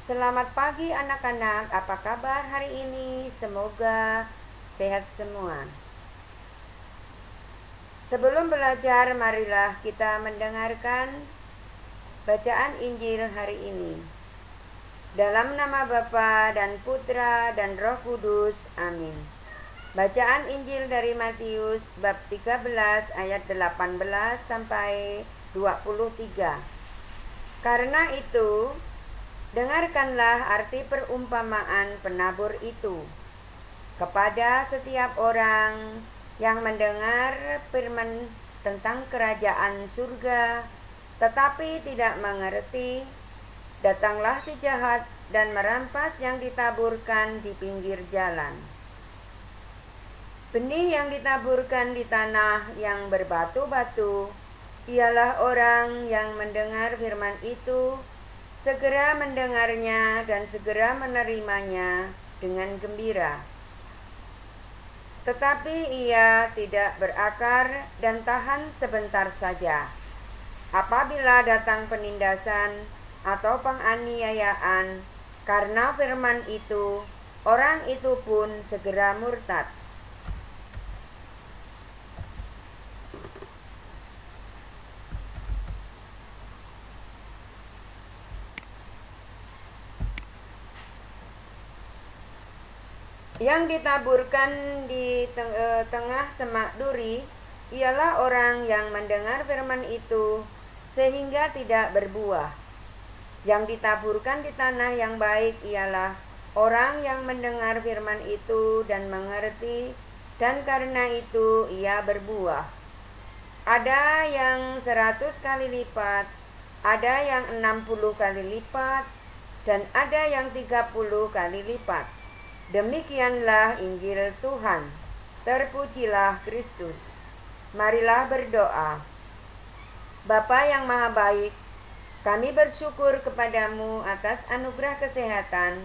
Selamat pagi anak-anak, apa kabar hari ini? Semoga sehat semua. Sebelum belajar, marilah kita mendengarkan bacaan Injil hari ini. Dalam nama Bapa dan Putra dan Roh Kudus, amin. Bacaan Injil dari Matius bab 13 ayat 18 sampai 23. Karena itu, dengarkanlah arti perumpamaan penabur itu. Kepada setiap orang yang mendengar firman tentang kerajaan surga, tetapi tidak mengerti, datanglah si jahat dan merampas yang ditaburkan di pinggir jalan. Benih yang ditaburkan di tanah yang berbatu-batu ialah orang yang mendengar firman itu, segera mendengarnya dan segera menerimanya dengan gembira. Tetapi ia tidak berakar dan tahan sebentar saja. Apabila datang penindasan atau penganiayaan karena firman itu, orang itu pun segera murtad. Yang ditaburkan di tengah semak duri ialah orang yang mendengar firman itu sehingga tidak berbuah. Yang ditaburkan di tanah yang baik ialah orang yang mendengar firman itu dan mengerti, dan karena itu ia berbuah. Ada yang 100 kali lipat, ada yang 60 kali lipat, dan ada yang 30 kali lipat. Demikianlah Injil Tuhan. Terpujilah Kristus. Marilah berdoa. Bapa yang Maha Baik, kami bersyukur kepadamu atas anugerah kesehatan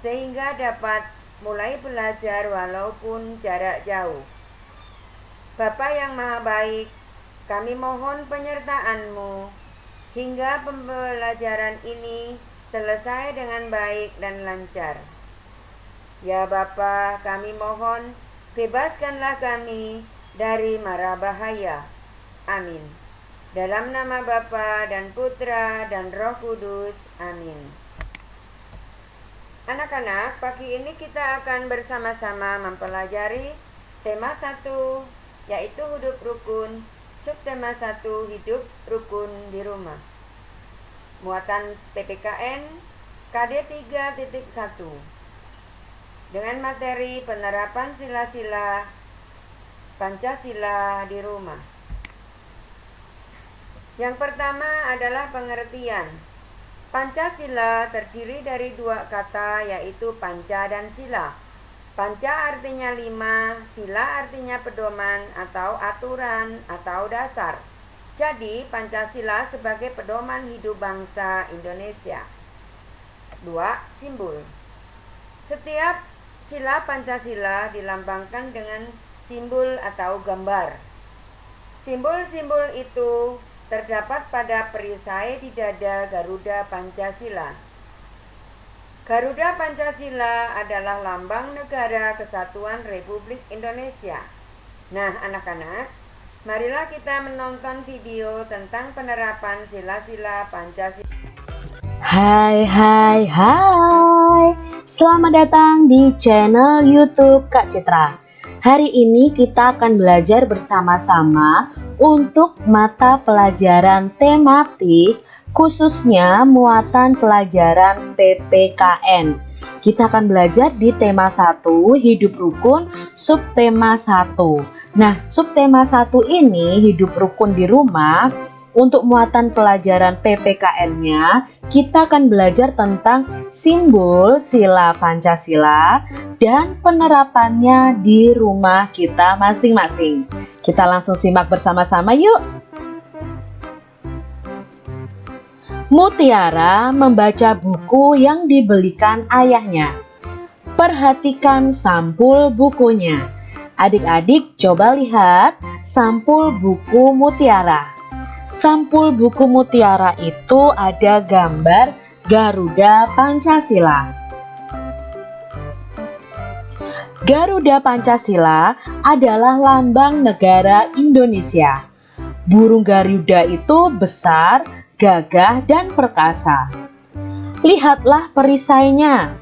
sehingga dapat mulai belajar walaupun jarak jauh. Bapa yang Maha Baik, kami mohon penyertaan-Mu hingga pembelajaran ini selesai dengan baik dan lancar. Ya Bapa, kami mohon, bebaskanlah kami dari mara bahaya. Amin. Dalam nama Bapa dan Putra dan Roh Kudus. Amin. Anak-anak, pagi ini kita akan bersama-sama mempelajari tema 1, yaitu hidup rukun, subtema 1, hidup rukun di rumah. Muatan PPKN KD 3.1 dengan materi penerapan sila-sila Pancasila di rumah. Yang pertama adalah pengertian. Pancasila terdiri dari dua kata, yaitu panca dan sila. Panca artinya 5, sila artinya pedoman atau aturan atau dasar. Jadi Pancasila sebagai pedoman hidup bangsa Indonesia. 2. Simbol. Setiap sila Pancasila dilambangkan dengan simbol atau gambar. Simbol-simbol itu terdapat pada perisai di dada Garuda Pancasila. Garuda Pancasila adalah lambang negara kesatuan Republik Indonesia. Nah, anak-anak, marilah kita menonton video tentang penerapan sila-sila Pancasila. Hai, selamat datang di channel YouTube Kak Citra. Hari ini kita akan belajar bersama-sama untuk mata pelajaran tematik, khususnya muatan pelajaran PPKN. Kita akan belajar di tema 1, hidup rukun, subtema 1. Nah, subtema 1 ini, hidup rukun di rumah. Untuk muatan pelajaran PPKN-nya, kita akan belajar tentang simbol sila Pancasila dan penerapannya di rumah kita masing-masing. Kita langsung simak bersama-sama yuk. Mutiara membaca buku yang dibelikan ayahnya. Perhatikan sampul bukunya. Adik-adik coba lihat sampul buku Mutiara. Sampul buku Mutiara itu ada gambar Garuda Pancasila. Garuda Pancasila adalah lambang negara Indonesia. Burung Garuda itu besar, gagah, dan perkasa. Lihatlah perisainya.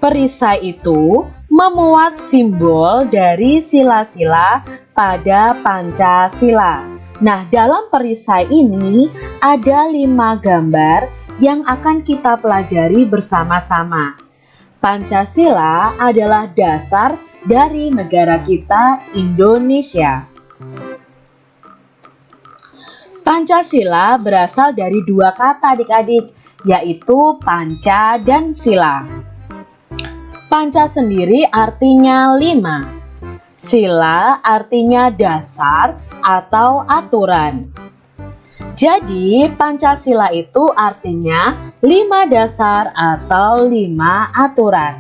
Perisai itu memuat simbol dari sila-sila pada Pancasila. Nah, dalam perisai ini ada 5 gambar yang akan kita pelajari bersama-sama. Pancasila adalah dasar dari negara kita, Indonesia. Pancasila berasal dari 2 kata adik-adik, yaitu panca dan sila. Panca sendiri artinya 5. Sila artinya dasar atau aturan. Jadi Pancasila itu artinya 5 dasar atau 5 aturan.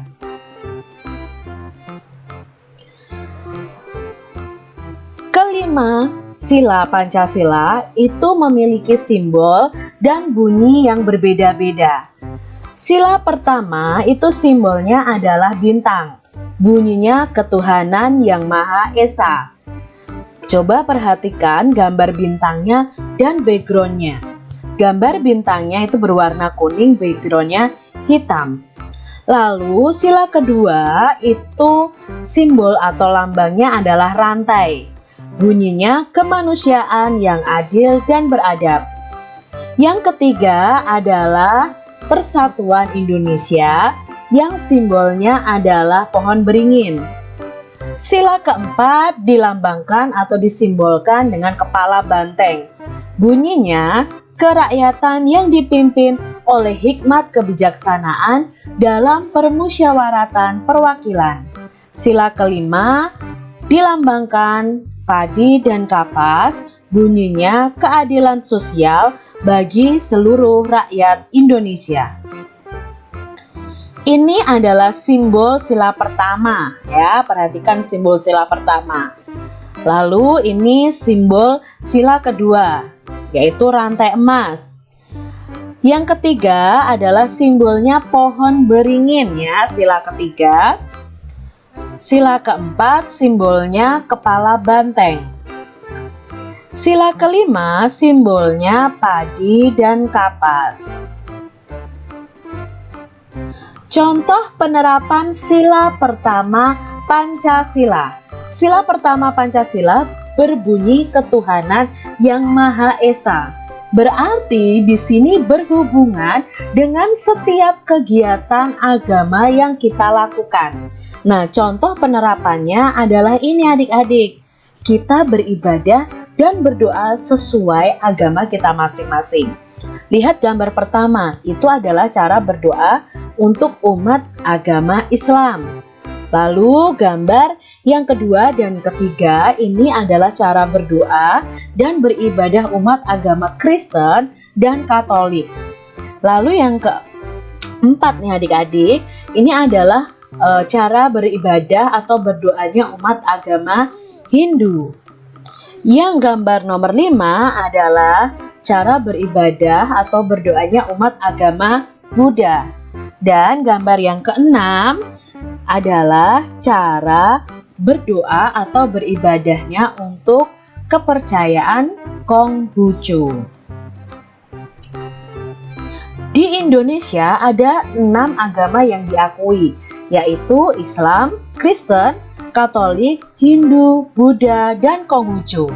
Kelima, sila Pancasila itu memiliki simbol dan bunyi yang berbeda-beda. Sila pertama itu simbolnya adalah bintang. Bunyinya ketuhanan yang Maha Esa. Coba perhatikan gambar bintangnya dan backgroundnya. Gambar bintangnya itu berwarna kuning, backgroundnya hitam. Lalu sila kedua itu simbol atau lambangnya adalah rantai. Bunyinya kemanusiaan yang adil dan beradab. Yang ketiga adalah Persatuan Indonesia yang simbolnya adalah pohon beringin. Sila keempat dilambangkan atau disimbolkan dengan kepala banteng. Bunyinya kerakyatan yang dipimpin oleh hikmat kebijaksanaan dalam permusyawaratan perwakilan. Sila kelima dilambangkan padi dan kapas. Bunyinya keadilan sosial bagi seluruh rakyat Indonesia. Ini adalah simbol sila pertama ya, perhatikan simbol sila pertama. Lalu ini simbol sila kedua, yaitu rantai emas. Yang ketiga adalah simbolnya pohon beringin ya, sila ketiga. Sila keempat simbolnya kepala banteng. Sila kelima simbolnya padi dan kapas. Contoh penerapan sila pertama Pancasila. Sila pertama Pancasila berbunyi ketuhanan yang Maha Esa. Berarti di sini berhubungan dengan setiap kegiatan agama yang kita lakukan. Nah, contoh penerapannya adalah ini adik-adik. Kita beribadah dan berdoa sesuai agama kita masing-masing. Lihat gambar pertama, itu adalah cara berdoa untuk umat agama Islam. Lalu gambar yang kedua dan ketiga ini adalah cara berdoa dan beribadah umat agama Kristen dan Katolik. Lalu yang keempat nih adik-adik, ini adalah cara beribadah atau berdoanya umat agama Hindu. Yang gambar nomor 5 adalah cara beribadah atau berdoanya umat agama Buddha. Dan gambar yang keenam adalah cara berdoa atau beribadahnya untuk kepercayaan Konghucu. Di Indonesia ada 6 agama yang diakui, yaitu Islam, Kristen, Katolik, Hindu, Buddha, dan Konghucu.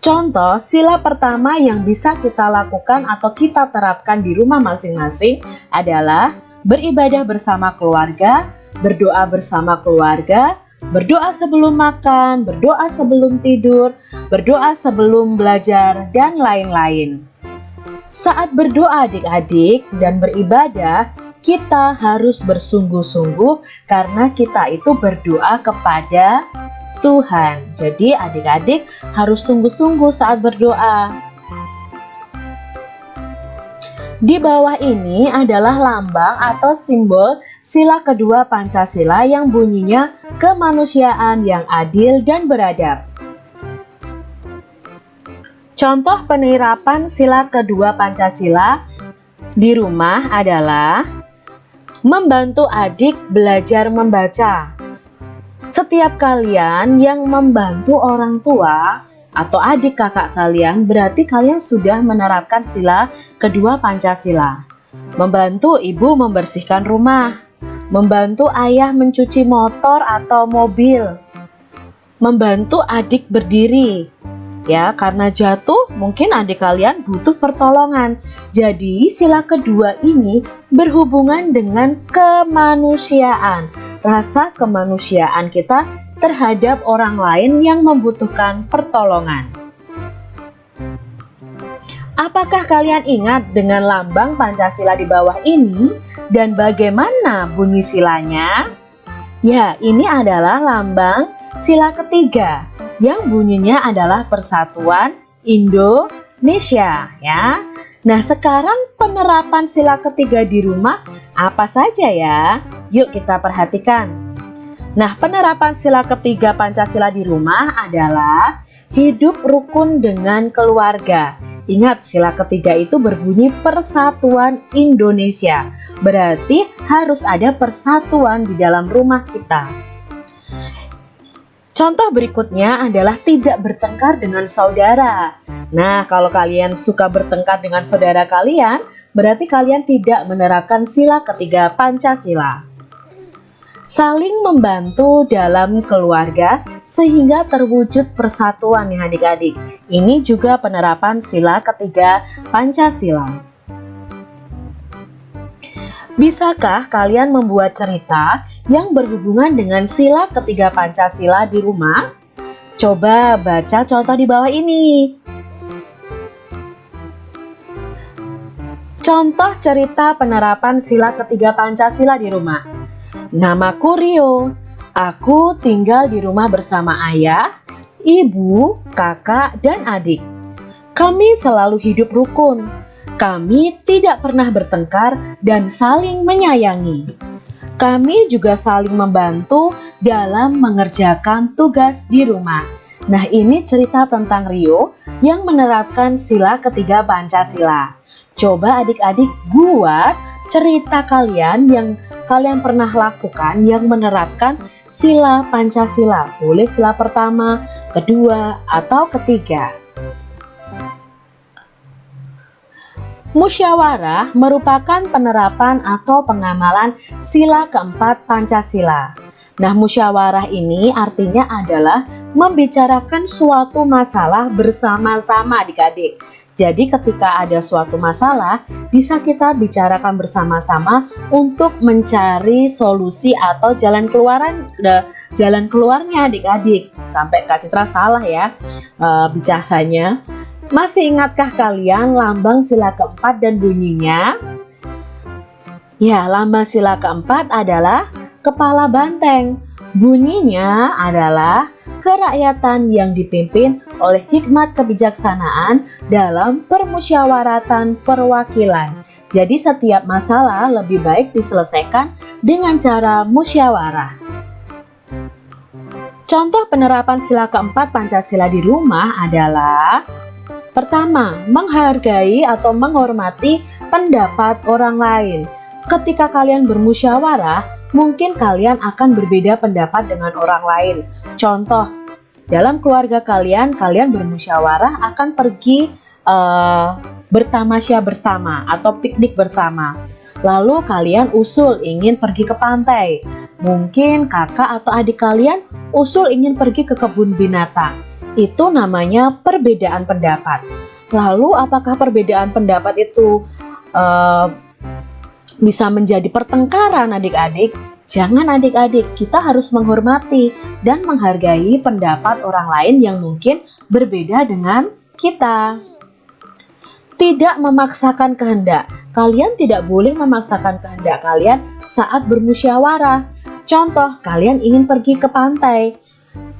Contoh sila pertama yang bisa kita lakukan atau kita terapkan di rumah masing-masing adalah beribadah bersama keluarga, berdoa bersama keluarga, berdoa sebelum makan, berdoa sebelum tidur, berdoa sebelum belajar, dan lain-lain. Saat berdoa adik-adik dan beribadah, kita harus bersungguh-sungguh karena kita itu berdoa kepada Tuhan. Jadi adik-adik harus sungguh-sungguh saat berdoa. Di bawah ini adalah lambang atau simbol sila kedua Pancasila yang bunyinya kemanusiaan yang adil dan beradab. Contoh penerapan sila kedua Pancasila di rumah adalah membantu adik belajar membaca. Setiap kalian yang membantu orang tua atau adik kakak kalian, berarti kalian sudah menerapkan sila kedua Pancasila. Membantu ibu membersihkan rumah, membantu ayah mencuci motor atau mobil, membantu adik berdiri. Ya, karena jatuh mungkin adik kalian butuh pertolongan. Jadi sila kedua ini berhubungan dengan kemanusiaan, rasa kemanusiaan kita terhadap orang lain yang membutuhkan pertolongan. Apakah kalian ingat dengan lambang Pancasila di bawah ini dan bagaimana bunyi silanya? Ya, ini adalah lambang sila ketiga yang bunyinya adalah Persatuan Indonesia, ya. Nah, sekarang penerapan sila ketiga di rumah apa saja ya? Yuk kita perhatikan. Nah, penerapan sila ketiga Pancasila di rumah adalah hidup rukun dengan keluarga. Ingat, sila ketiga itu berbunyi Persatuan Indonesia. Berarti harus ada persatuan di dalam rumah kita. Contoh berikutnya adalah tidak bertengkar dengan saudara. Nah, kalau kalian suka bertengkar dengan saudara kalian, berarti kalian tidak menerapkan sila ketiga Pancasila. Saling membantu dalam keluarga sehingga terwujud persatuan ya adik-adik. Ini juga penerapan sila ketiga Pancasila. Bisakah kalian membuat cerita yang berhubungan dengan sila ketiga Pancasila di rumah? Coba baca contoh di bawah ini. Contoh cerita penerapan sila ketiga Pancasila di rumah. Namaku Rio. Aku tinggal di rumah bersama ayah, ibu, kakak, dan adik. Kami selalu hidup rukun. Kami tidak pernah bertengkar dan saling menyayangi. Kami juga saling membantu dalam mengerjakan tugas di rumah. Nah, ini cerita tentang Rio yang menerapkan sila ketiga Pancasila. Coba adik-adik buat cerita kalian yang kalian pernah lakukan yang menerapkan sila Pancasila. Boleh sila pertama, kedua, atau ketiga. Musyawarah merupakan penerapan atau pengamalan sila keempat Pancasila. Nah, musyawarah ini artinya adalah membicarakan suatu masalah bersama-sama adik-adik. Jadi ketika ada suatu masalah, bisa kita bicarakan bersama-sama untuk mencari solusi atau jalan keluarnya adik-adik. Sampai Kak Citra salah ya bicaranya. Masih ingatkah kalian lambang sila keempat dan bunyinya? Ya, lambang sila keempat adalah kepala banteng. Bunyinya adalah kerakyatan yang dipimpin oleh hikmat kebijaksanaan dalam permusyawaratan perwakilan. Jadi setiap masalah lebih baik diselesaikan dengan cara musyawarah. Contoh penerapan sila keempat Pancasila di rumah adalah: pertama, menghargai atau menghormati pendapat orang lain. Ketika kalian bermusyawarah, mungkin kalian akan berbeda pendapat dengan orang lain. Contoh, dalam keluarga kalian bermusyawarah akan pergi bertamasya bersama atau piknik bersama. Lalu kalian usul ingin pergi ke pantai. Mungkin kakak atau adik kalian usul ingin pergi ke kebun binatang. Itu namanya perbedaan pendapat. Lalu apakah perbedaan pendapat itu bisa menjadi pertengkaran adik-adik? Jangan adik-adik, kita harus menghormati dan menghargai pendapat orang lain yang mungkin berbeda dengan kita. Tidak memaksakan kehendak. Kalian tidak boleh memaksakan kehendak kalian saat bermusyawarah. Contoh, kalian ingin pergi ke pantai.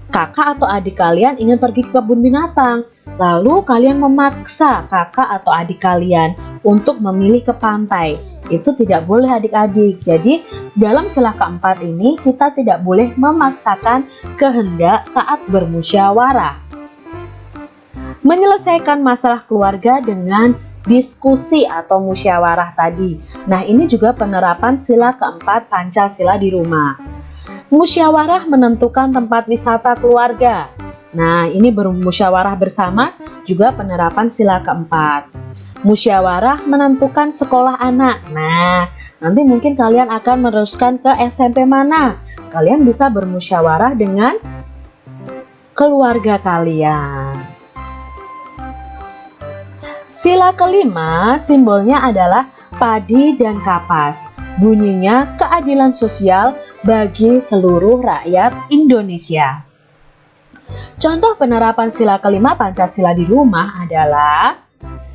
Kakak atau adik kalian ingin pergi ke kebun binatang. Lalu kalian memaksa kakak atau adik kalian untuk memilih ke pantai. Itu tidak boleh adik-adik. Jadi dalam sila keempat ini kita tidak boleh memaksakan kehendak saat bermusyawarah. Menyelesaikan masalah keluarga dengan diskusi atau musyawarah tadi. Nah, ini juga penerapan sila keempat Pancasila di rumah. Musyawarah menentukan tempat wisata keluarga. Nah, ini bermusyawarah bersama juga penerapan sila keempat. Musyawarah menentukan sekolah anak. Nah, nanti mungkin kalian akan meneruskan ke SMP mana. Kalian bisa bermusyawarah dengan keluarga kalian. Sila kelima simbolnya adalah padi dan kapas. Bunyinya keadilan sosial bagi seluruh rakyat Indonesia. Contoh penerapan sila kelima Pancasila di rumah adalah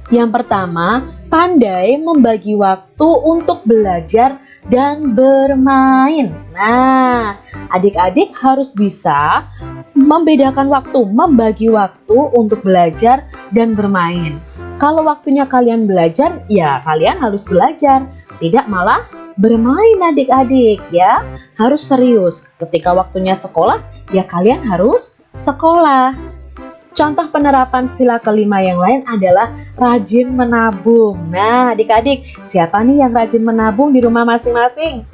yang pertama, pandai membagi waktu untuk belajar dan bermain. Nah, adik-adik harus bisa membedakan waktu, membagi waktu untuk belajar dan bermain. Kalau waktunya kalian belajar, ya kalian harus belajar, tidak malah bermain adik-adik ya. Harus serius. Ketika waktunya sekolah, ya kalian harus sekolah. Contoh penerapan sila kelima yang lain adalah rajin menabung. Nah, adik-adik, siapa nih yang rajin menabung di rumah masing-masing?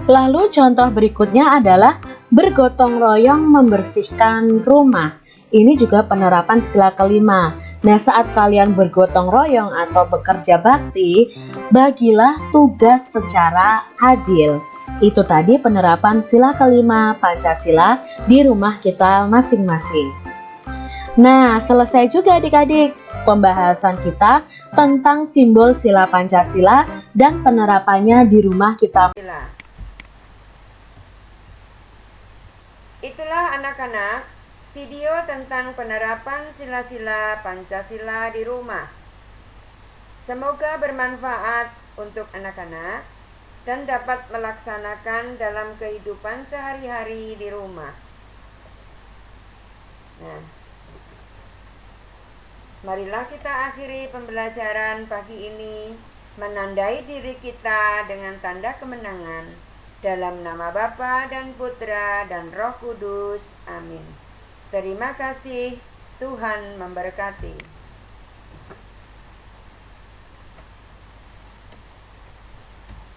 Lalu contoh berikutnya adalah bergotong royong membersihkan rumah. Ini juga penerapan sila kelima. Nah, saat kalian bergotong royong atau bekerja bakti, bagilah tugas secara adil. Itu tadi penerapan sila kelima Pancasila di rumah kita masing-masing. Nah, selesai juga adik-adik pembahasan kita tentang simbol sila Pancasila dan penerapannya di rumah kita. Itulah anak-anak video tentang penerapan sila-sila Pancasila di rumah. Semoga bermanfaat untuk anak-anak dan dapat melaksanakan dalam kehidupan sehari-hari di rumah. Nah, marilah kita akhiri pembelajaran pagi ini, menandai diri kita dengan tanda kemenangan. Dalam nama Bapa dan Putra dan Roh Kudus. Amin. Terima kasih. Tuhan memberkati.